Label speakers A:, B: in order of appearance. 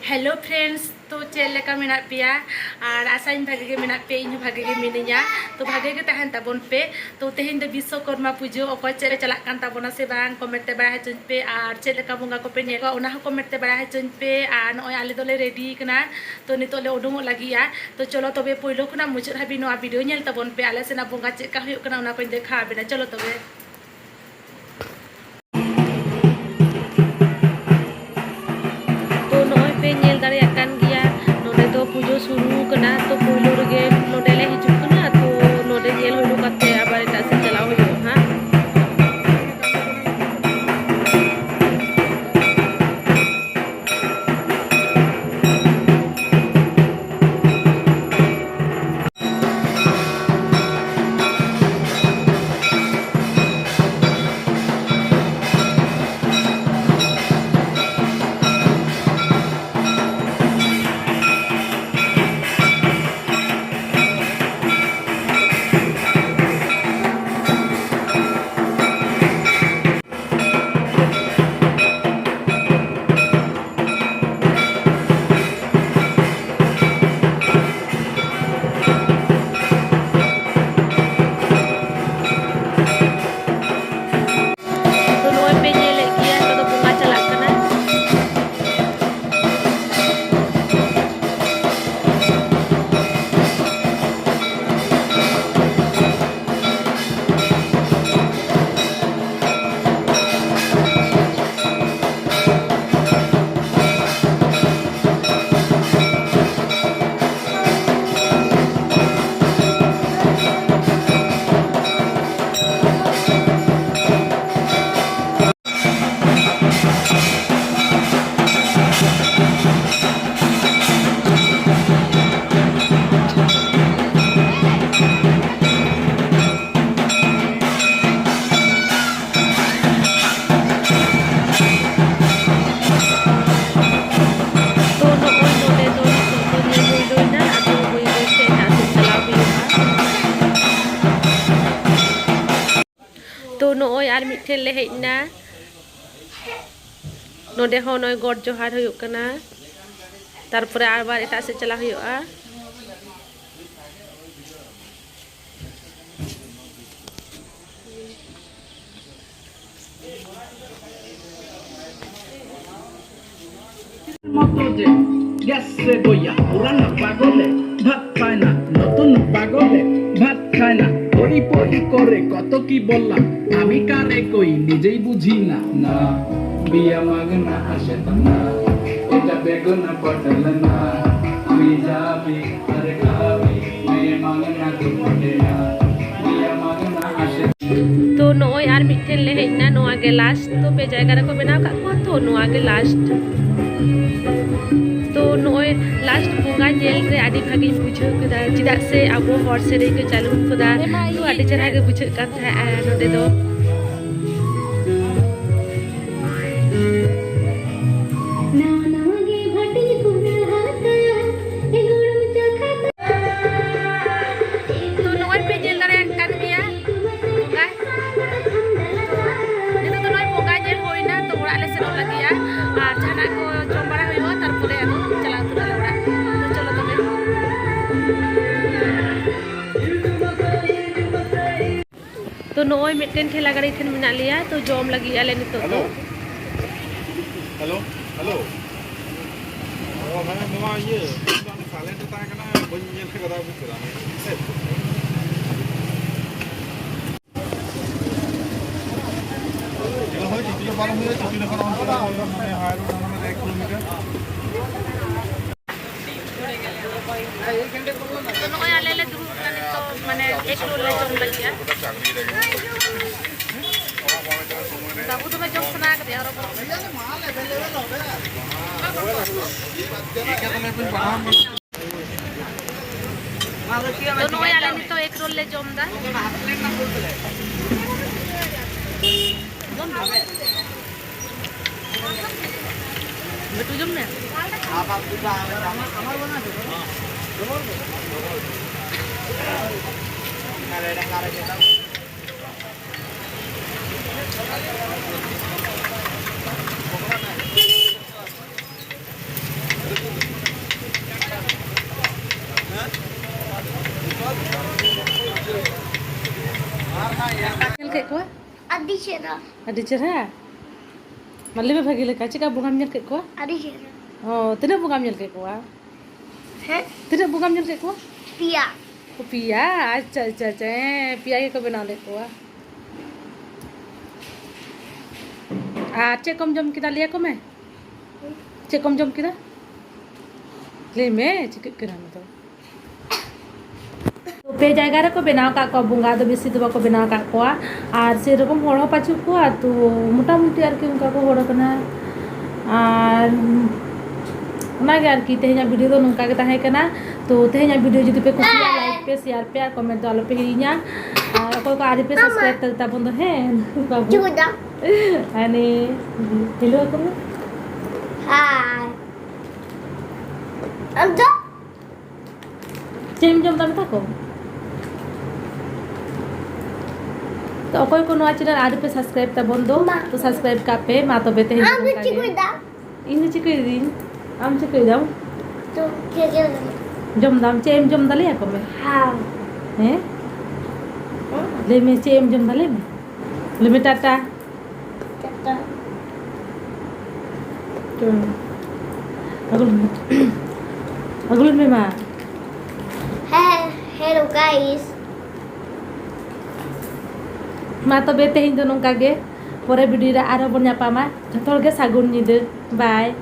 A: Hello friends तो check लेका मेना पेया और आसाइन भागे के मेना पे इन भागे के मिनिया तो भागे के तहन तबन पे तो तेहिन दे विश्वकर्मा पूजो अकय चेले चला कान तबना से बांग कमेंट बड़ा है चुन पे और चेक लेका बुंगा को पे नेगा ओना हो कमेंट बड़ा है चुन पे और नय आले दोले रेडी कना तो नितो ले उडुंग लागिया तो चलो तबे पहिलो खुना मुचाद हाबि नवा वीडियो नेल तबन पे आले सेना बुंगा चेका हुयो कना ओना को देखा बेना चलो तबे pujo suruh kena tu pulo rege nodele hijuk kena tu node nyel hulu kate abar eta se jalau hiyo ha तो नोय आर मिठे ले हेना नोडे हो नोय गॉड जोहार हुयो कना तारपरे आर बार एटा से चला हुयोआ
B: মতজে গেছে বইয়া পুরান পাগলে ভাত খায় না নতুন পাগলে ভাত খায় না ওই পই করে কত কি বললাম আমি কারে কই নিজেই বুঝি না না বিয়া মাগনা আসে না এটা বেগুনা পটল না তুই যাবি আরে খাবি বিয়া মাগনা তো পটে না বিয়া মাগনা আসে
A: तो नोय आर मिठे ले हेना नोआ गे लास्ट तो पे जायगा रे को बेना का को तो नोआ गे लास्ट तो नोय लास्ट बुंगा जेल रे आदि भागी बुझो कदा चिदा से आबो हर से रे के चालू कदा तो आदि चरा गे बुझो का था नोदे दो तो नोय मिटन ठेला गाड़ी ठेन मिना लिया तो जॉम लगी आले नितो तो
C: हेलो हेलो ओ माने नोवा ये साइलेंट ता कना बन नेल कदा बुकरा ये होय चिटिलो बारो हुए चिटिलो बारो अंतरा माने हायरो माने 1 किलोमीटर
A: तो नोय आले ले दूर तो माने 1 किलो ले जॉम लगी बाबू तो मैं जॉब सुना के यार तो नोय आले नि तो 1 रोल ले जॉम दा बेटू जॉम ने आप दुटा আমার বনা আছে না রে কারে দাও Adi cerah. Malah lebih bagi lekar cika bungam nyel ke kuah.
D: Ada sini.
A: Oh, tidak bungam nyel ke kuah.
D: Hah?
A: Tidak bungam nyel ke kuah.
D: Pia.
A: Oh, pia. Acha. Pia ke kau bina le kuah. Cek kom jom kita lihat kom eh. Cek kom jom kita. Le me cek kena tu. पे জায়গা রে কো বেনাও কা কো বুঙ্গা তো বেশি তো কো বেনাও কা কোয়া আর সেরকম হড় পাচু কোয়া তো মোটামুটি আর কি উনকা কো হড় কনা আর ওনাগে আর কি তেহেኛ ভিডিও তো নুনকা কে তাহে कना तो तेहेኛ वीडियो जदि पे खुशिया लाइक पे शेयर पे और कमेंट तो आलो पे हिरिnya और कोई को आदि पे सब्सक्राइब करता बंद है बाबू
D: Juga.
A: आणि हेलो को
D: Hai. Anda?
A: चेम जम तब तक तो कोई को नया चैनल आदि पे सब्सक्राइब ता बंदो तो सब्सक्राइब का पे मा तो बेते हिरिnya
D: Ambil cikgu dah.
A: ini cikgu din am cikgu dam
D: Tu kira.
A: jom dam cem jom dale ya ko me
D: Hai.
A: eh le me cem jom dale me le me tata
D: Kata.
A: Tuh. Agul me ma.
D: Hello guys.
A: Ma to bete hin donong kage. Pore video ra aro bon nyapa ma. Jotol ge sagun nyide. Bye.